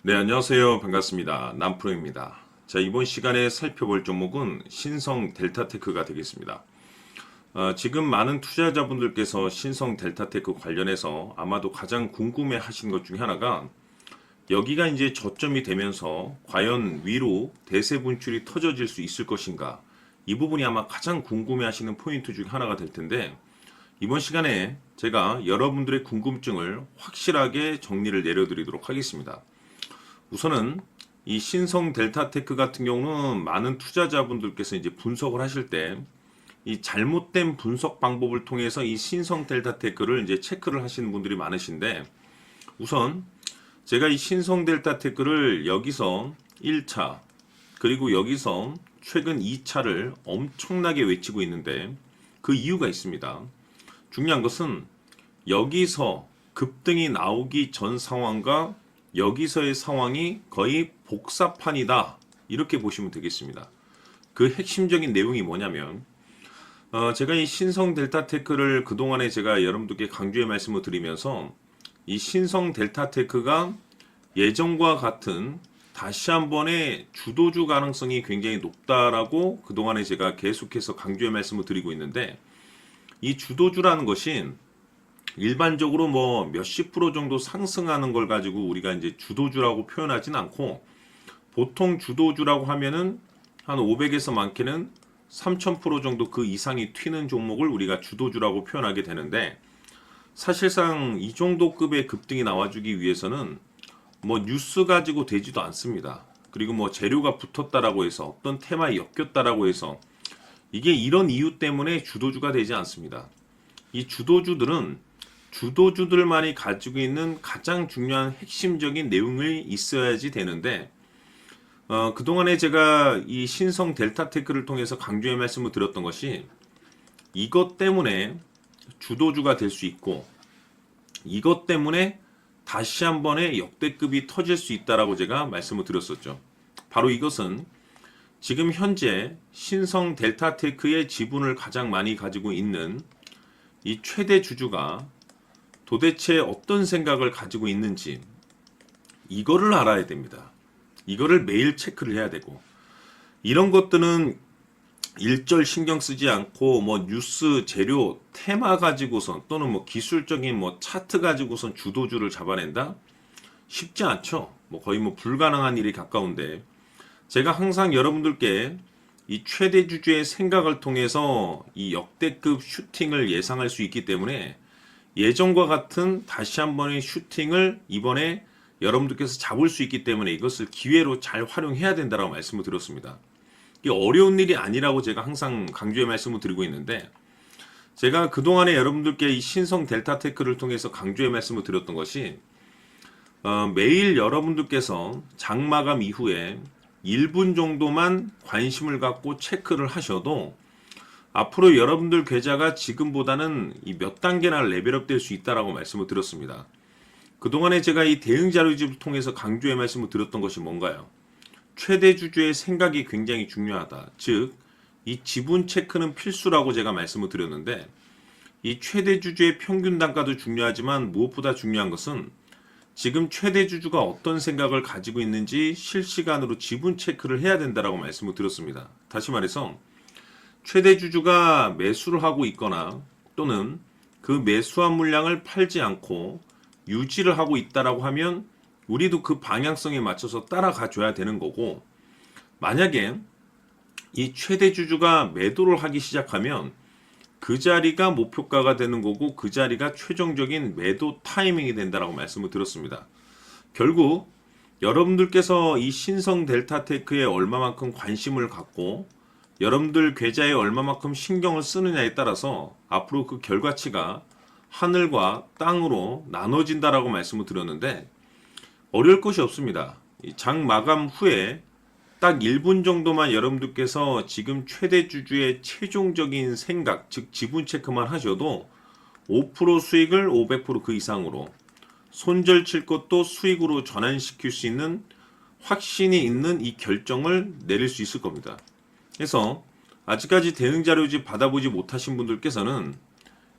네, 안녕하세요. 반갑습니다. 남프로입니다. 자, 이번 시간에 살펴볼 종목은 신성 델타테크가 되겠습니다. 지금 많은 투자자분들께서 신성 델타테크 관련해서 아마도 가장 궁금해 하신 것 중에 하나가 여기가 이제 저점이 되면서 과연 위로 대세 분출이 터져질 수 있을 것인가? 이 부분이 아마 가장 궁금해 하시는 포인트 중에 하나가 될 텐데 이번 시간에 제가 여러분들의 궁금증을 확실하게 정리를 내려드리도록 하겠습니다. 우선은 이 신성 델타테크 같은 경우는 많은 투자자분들께서 이제 분석을 하실 때 이 잘못된 분석 방법을 통해서 이 신성 델타테크를 이제 체크를 하시는 분들이 많으신데 우선 제가 이 신성 델타테크를 여기서 1차 그리고 여기서 최근 2차를 엄청나게 외치고 있는데 그 이유가 있습니다. 중요한 것은 여기서 급등이 나오기 전 상황과 여기서의 상황이 거의 복사판이다. 이렇게 보시면 되겠습니다. 그 핵심적인 내용이 뭐냐면 제가 이 신성 델타테크를 그동안에 제가 여러분들께 강조의 말씀을 드리면서 이 신성 델타테크가 예전과 같은 다시 한번의 주도주 가능성이 굉장히 높다라고 그동안에 제가 계속해서 강조의 말씀을 드리고 있는데 이 주도주라는 것이 일반적으로 뭐 몇십 프로 정도 상승하는 걸 가지고 우리가 이제 주도주라고 표현하진 않고 보통 주도주라고 하면은 한 500에서 많게는 3000% 정도 그 이상이 튀는 종목을 우리가 주도주라고 표현하게 되는데 사실상 이 정도 급의 급등이 나와주기 위해서는 뭐 뉴스 가지고 되지도 않습니다. 그리고 뭐 재료가 붙었다라고 해서 어떤 테마에 엮였다라고 해서 이게 이런 이유 때문에 주도주가 되지 않습니다. 이 주도주들만이 가지고 있는 가장 중요한 핵심적인 내용이 있어야지 되는데 그동안에 제가 이 신성 델타테크를 통해서 강조의 말씀을 드렸던 것이 이것 때문에 주도주가 될 수 있고 이것 때문에 다시 한 번의 역대급이 터질 수 있다라고 제가 말씀을 드렸었죠. 바로 이것은 지금 현재 신성 델타테크의 지분을 가장 많이 가지고 있는 이 최대 주주가 도대체 어떤 생각을 가지고 있는지 이거를 알아야 됩니다. 이거를 매일 체크를 해야 되고 이런 것들은 일절 신경 쓰지 않고 뭐 뉴스 재료 테마 가지고선 또는 뭐 기술적인 뭐 차트 가지고선 주도주를 잡아낸다? 쉽지 않죠. 뭐 거의 뭐 불가능한 일이 가까운데 제가 항상 여러분들께 이 최대 주주의 생각을 통해서 이 역대급 슈팅을 예상할 수 있기 때문에 예전과 같은 다시 한 번의 슈팅을 이번에 여러분들께서 잡을 수 있기 때문에 이것을 기회로 잘 활용해야 된다고 말씀을 드렸습니다. 이게 어려운 일이 아니라고 제가 항상 강조의 말씀을 드리고 있는데 제가 그동안에 여러분들께 이 신성 델타테크를 통해서 강조의 말씀을 드렸던 것이 매일 여러분들께서 장마감 이후에 1분 정도만 관심을 갖고 체크를 하셔도 앞으로 여러분들 계좌가 지금보다는 이 몇 단계나 레벨업 될 수 있다라고 말씀을 드렸습니다. 그동안에 제가 이 대응 자료집을 통해서 강조의 말씀을 드렸던 것이 뭔가요? 최대 주주의 생각이 굉장히 중요하다. 즉, 이 지분 체크는 필수라고 제가 말씀을 드렸는데 이 최대 주주의 평균 단가도 중요하지만 무엇보다 중요한 것은 지금 최대 주주가 어떤 생각을 가지고 있는지 실시간으로 지분 체크를 해야 된다라고 말씀을 드렸습니다. 다시 말해서 최대 주주가 매수를 하고 있거나 또는 그 매수한 물량을 팔지 않고 유지를 하고 있다라고 하면 우리도 그 방향성에 맞춰서 따라가 줘야 되는 거고 만약에 이 최대 주주가 매도를 하기 시작하면 그 자리가 목표가가 되는 거고 그 자리가 최종적인 매도 타이밍이 된다라고 말씀을 드렸습니다. 결국 여러분들께서 이 신성 델타테크에 얼마만큼 관심을 갖고 여러분들 계좌에 얼마만큼 신경을 쓰느냐에 따라서 앞으로 그 결과치가 하늘과 땅으로 나눠진다라고 말씀을 드렸는데 어려울 것이 없습니다. 장 마감 후에 딱 1분 정도만 여러분들께서 지금 최대 주주의 최종적인 생각, 즉 지분 체크만 하셔도 5% 수익을 500%그 이상으로 손절 칠 것도 수익으로 전환시킬 수 있는 확신이 있는 이 결정을 내릴 수 있을 겁니다. 그래서 아직까지 대응 자료집 받아보지 못하신 분들께서는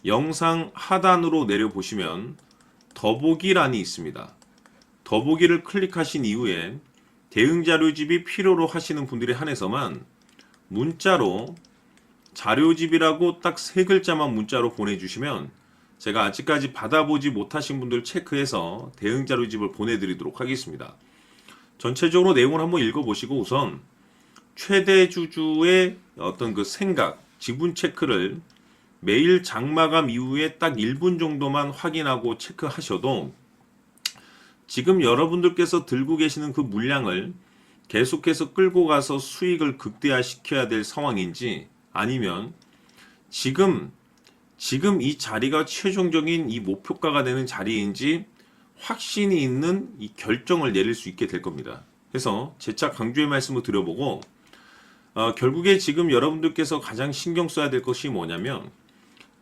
영상 하단으로 내려보시면 더보기란이 있습니다. 더보기를 클릭하신 이후에 대응 자료집이 필요로 하시는 분들에 한해서만 문자로 자료집이라고 딱 3글자만 문자로 보내주시면 제가 아직까지 받아보지 못하신 분들 체크해서 대응 자료집을 보내드리도록 하겠습니다. 전체적으로 내용을 한번 읽어보시고 우선 최대 주주의 어떤 그 생각, 지분 체크를 매일 장마감 이후에 딱 1분 정도만 확인하고 체크하셔도 지금 여러분들께서 들고 계시는 그 물량을 계속해서 끌고 가서 수익을 극대화시켜야 될 상황인지 아니면 지금 이 자리가 최종적인 이 목표가가 되는 자리인지 확신이 있는 이 결정을 내릴 수 있게 될 겁니다. 그래서 재차 강조의 말씀을 드려보고 결국에 지금 여러분들께서 가장 신경 써야 될 것이 뭐냐면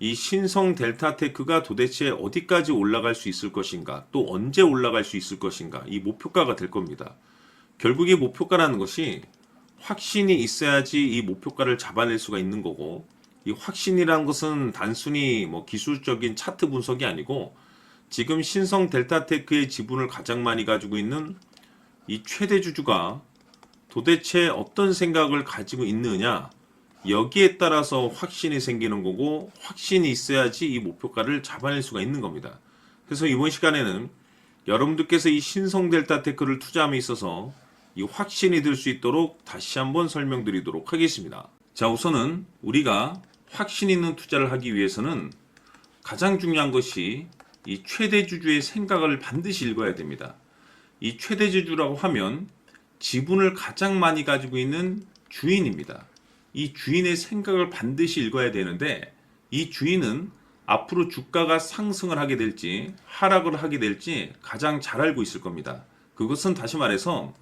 이 신성 델타테크가 도대체 어디까지 올라갈 수 있을 것인가, 또 언제 올라갈 수 있을 것인가, 이 목표가가 될 겁니다. 결국에 목표가라는 것이 확신이 있어야지 이 목표가를 잡아낼 수가 있는 거고, 이 확신이라는 것은 단순히 뭐 기술적인 차트 분석이 아니고 지금 신성 델타테크의 지분을 가장 많이 가지고 있는 이 최대 주주가 도대체 어떤 생각을 가지고 있느냐, 여기에 따라서 확신이 생기는 거고 확신이 있어야지 이 목표가를 잡아낼 수가 있는 겁니다. 그래서 이번 시간에는 여러분들께서 이 신성 델타테크를 투자함에 있어서 이 확신이 들 수 있도록 다시 한번 설명드리도록 하겠습니다. 자, 우선은 우리가 확신 있는 투자를 하기 위해서는 가장 중요한 것이 이 최대 주주의 생각을 반드시 읽어야 됩니다. 이 최대 주주라고 하면 지분을 가장 많이 가지고 있는 주인입니다. 이 주인의 생각을 반드시 읽어야 되는데 이 주인은 앞으로 주가가 상승을 하게 될지 하락을 하게 될지 가장 잘 알고 있을 겁니다. 그것은 다시 말해서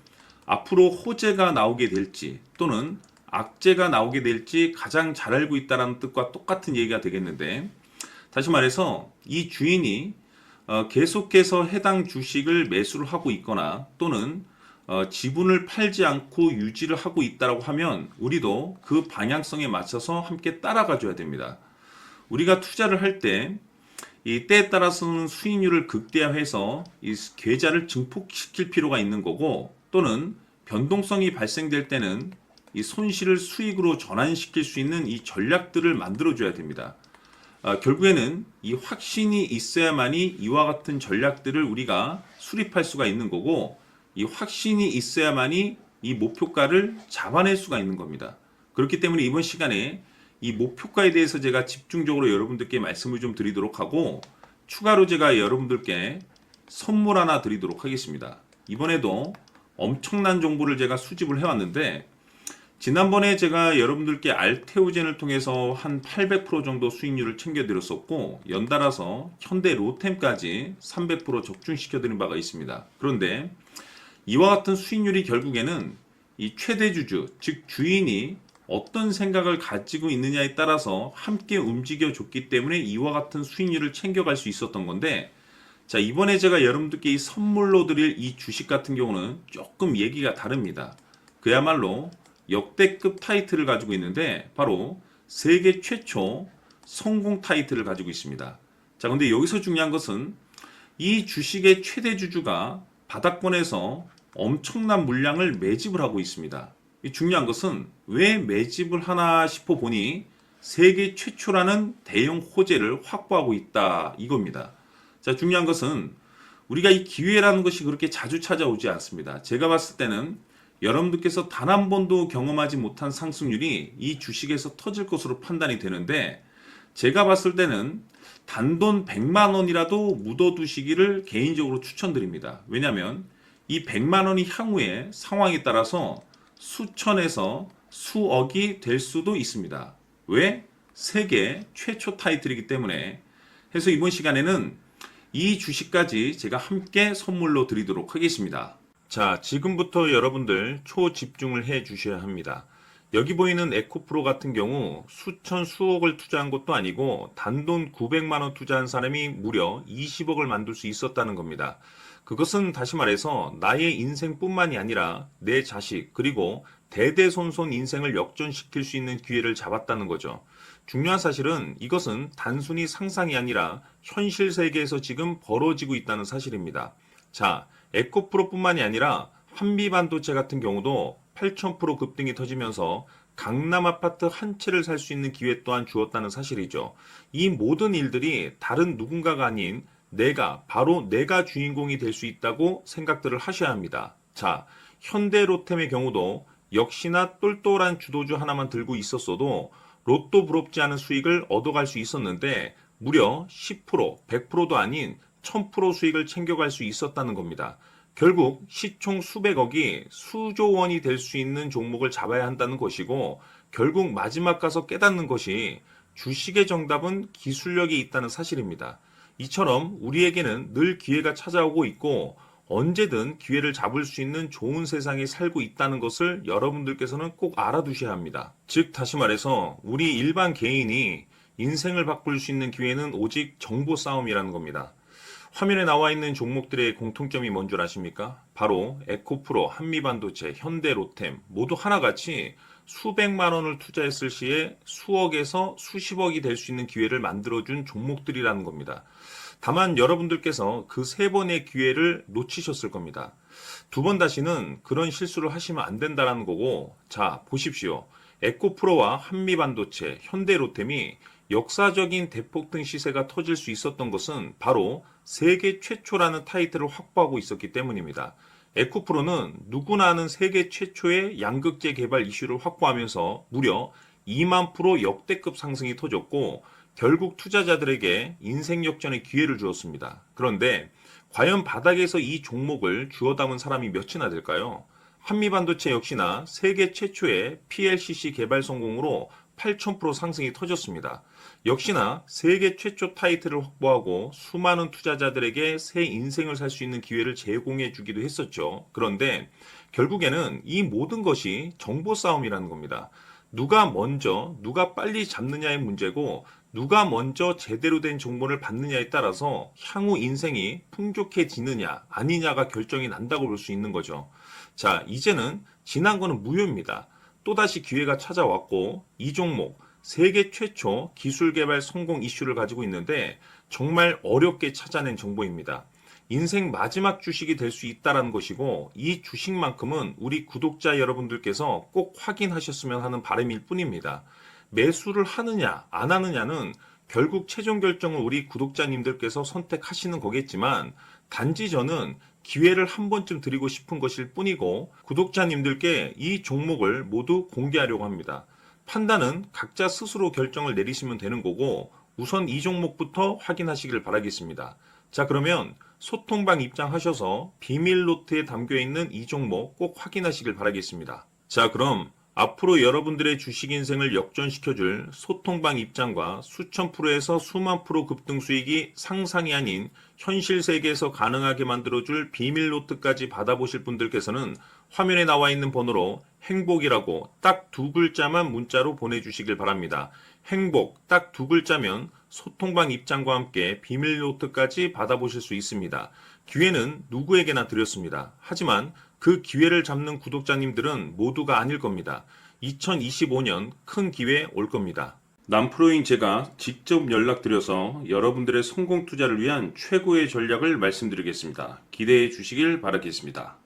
앞으로 호재가 나오게 될지 또는 악재가 나오게 될지 가장 잘 알고 있다는 뜻과 똑같은 얘기가 되겠는데, 다시 말해서 이 주인이 계속해서 해당 주식을 매수를 하고 있거나 또는 지분을 팔지 않고 유지를 하고 있다고 하면 우리도 그 방향성에 맞춰서 함께 따라가 줘야 됩니다. 우리가 투자를 할 때 이 때에 따라서는 수익률을 극대화해서 이 계좌를 증폭시킬 필요가 있는 거고, 또는 변동성이 발생될 때는 이 손실을 수익으로 전환시킬 수 있는 이 전략들을 만들어 줘야 됩니다. 결국에는 이 확신이 있어야만이 이와 같은 전략들을 우리가 수립할 수가 있는 거고, 이 확신이 있어야만이 이 목표가를 잡아낼 수가 있는 겁니다. 그렇기 때문에 이번 시간에 이 목표가에 대해서 제가 집중적으로 여러분들께 말씀을 좀 드리도록 하고, 추가로 제가 여러분들께 선물 하나 드리도록 하겠습니다. 이번에도 엄청난 정보를 제가 수집을 해왔는데, 지난번에 제가 여러분들께 알테오젠을 통해서 한 800% 정도 수익률을 챙겨드렸었고, 연달아서 현대 로템까지 300% 적중시켜드린 바가 있습니다. 그런데 이와 같은 수익률이 결국에는 이 최대 주주, 즉 주인이 어떤 생각을 가지고 있느냐에 따라서 함께 움직여 줬기 때문에 이와 같은 수익률을 챙겨갈 수 있었던 건데, 자, 이번에 제가 여러분들께 이 선물로 드릴 이 주식 같은 경우는 조금 얘기가 다릅니다. 그야말로 역대급 타이틀을 가지고 있는데 바로 세계 최초 성공 타이틀을 가지고 있습니다. 자, 근데 여기서 중요한 것은 이 주식의 최대 주주가 바닥권에서 엄청난 물량을 매집을 하고 있습니다. 이 중요한 것은 왜 매집을 하나 싶어 보니 세계 최초라는 대형 호재를 확보하고 있다, 이겁니다. 자, 중요한 것은 우리가 이 기회라는 것이 그렇게 자주 찾아오지 않습니다. 제가 봤을 때는 여러분들께서 단 한 번도 경험하지 못한 상승률이 이 주식에서 터질 것으로 판단이 되는데, 제가 봤을 때는 단돈 100만 원이라도 묻어두시기를 개인적으로 추천드립니다. 왜냐하면 이 100만 원이 향후에 상황에 따라서 수천에서 수억이 될 수도 있습니다. 왜? 세계 최초 타이틀이기 때문에. 해서 이번 시간에는 이 주식까지 제가 함께 선물로 드리도록 하겠습니다. 자, 지금부터 여러분들 초집중을 해 주셔야 합니다. 여기 보이는 에코프로 같은 경우 수천 수억을 투자한 것도 아니고 단돈 900만 원 투자한 사람이 무려 20억을 만들 수 있었다는 겁니다. 그것은 다시 말해서 나의 인생뿐만이 아니라 내 자식 그리고 대대손손 인생을 역전시킬 수 있는 기회를 잡았다는 거죠. 중요한 사실은 이것은 단순히 상상이 아니라 현실 세계에서 지금 벌어지고 있다는 사실입니다. 자, 에코프로뿐만이 아니라 한미반도체 같은 경우도 8,000% 급등이 터지면서 강남 아파트 한 채를 살 수 있는 기회 또한 주었다는 사실이죠. 이 모든 일들이 다른 누군가가 아닌 바로 내가 주인공이 될 수 있다고 생각들을 하셔야 합니다. 자, 현대로템의 경우도 역시나 똘똘한 주도주 하나만 들고 있었어도 로또 부럽지 않은 수익을 얻어갈 수 있었는데 무려 10%, 100%도 아닌 1000% 수익을 챙겨갈 수 있었다는 겁니다. 결국 시총 수백억이 수조 원이 될 수 있는 종목을 잡아야 한다는 것이고 결국 마지막 가서 깨닫는 것이 주식의 정답은 기술력이 있다는 사실입니다. 이처럼 우리에게는 늘 기회가 찾아오고 있고 언제든 기회를 잡을 수 있는 좋은 세상에 살고 있다는 것을 여러분들께서는 꼭 알아두셔야 합니다. 즉 다시 말해서 우리 일반 개인이 인생을 바꿀 수 있는 기회는 오직 정보 싸움이라는 겁니다. 화면에 나와 있는 종목들의 공통점이 뭔 줄 아십니까? 바로 에코프로, 한미반도체, 현대로템 모두 하나같이 수백만 원을 투자했을 시에 수억에서 수십억이 될 수 있는 기회를 만들어준 종목들이라는 겁니다. 다만 여러분들께서 그 세 번의 기회를 놓치셨을 겁니다. 두 번 다시는 그런 실수를 하시면 안 된다는 거고, 자, 보십시오. 에코프로와 한미반도체, 현대로템이 역사적인 대폭등 시세가 터질 수 있었던 것은 바로 세계 최초라는 타이틀을 확보하고 있었기 때문입니다. 에코프로는 누구나 아는 세계 최초의 양극재 개발 이슈를 확보하면서 무려 2만 프로 역대급 상승이 터졌고 결국 투자자들에게 인생 역전의 기회를 주었습니다. 그런데 과연 바닥에서 이 종목을 주워 담은 사람이 몇이나 될까요? 한미반도체 역시나 세계 최초의 PLCC 개발 성공으로 8,000% 상승이 터졌습니다. 역시나 세계 최초 타이틀을 확보하고 수많은 투자자들에게 새 인생을 살 수 있는 기회를 제공해 주기도 했었죠. 그런데 결국에는 이 모든 것이 정보 싸움이라는 겁니다. 누가 빨리 잡느냐의 문제고 누가 먼저 제대로 된 정보를 받느냐에 따라서 향후 인생이 풍족해지느냐 아니냐가 결정이 난다고 볼 수 있는 거죠. 자, 이제는 지난 거는 무효입니다. 또다시 기회가 찾아왔고 이 종목 세계 최초 기술 개발 성공 이슈를 가지고 있는데 정말 어렵게 찾아낸 정보입니다. 인생 마지막 주식이 될 수 있다는 것이고 이 주식만큼은 우리 구독자 여러분들께서 꼭 확인하셨으면 하는 바람일 뿐입니다. 매수를 하느냐 안 하느냐는 결국 최종 결정을 우리 구독자님들께서 선택하시는 거겠지만 단지 저는 기회를 한 번쯤 드리고 싶은 것일 뿐이고 구독자님들께 이 종목을 모두 공개하려고 합니다. 판단은 각자 스스로 결정을 내리시면 되는 거고 우선 이 종목부터 확인하시길 바라겠습니다. 자, 그러면 소통방 입장하셔서 비밀 노트에 담겨 있는 이 종목 꼭 확인하시길 바라겠습니다. 자, 그럼 앞으로 여러분들의 주식 인생을 역전시켜줄 소통방 입장과 수천 프로에서 수만 프로 급등 수익이 상상이 아닌 현실 세계에서 가능하게 만들어줄 비밀 노트까지 받아보실 분들께서는 화면에 나와 있는 번호로 행복이라고 딱 두 글자만 문자로 보내주시길 바랍니다. 행복 딱 두 글자면 소통방 입장과 함께 비밀 노트까지 받아보실 수 있습니다. 기회는 누구에게나 드렸습니다. 하지만 그 기회를 잡는 구독자님들은 모두가 아닐 겁니다. 2025년 큰 기회 올 겁니다. 남프로인 제가 직접 연락드려서 여러분들의 성공 투자를 위한 최고의 전략을 말씀드리겠습니다. 기대해 주시길 바라겠습니다.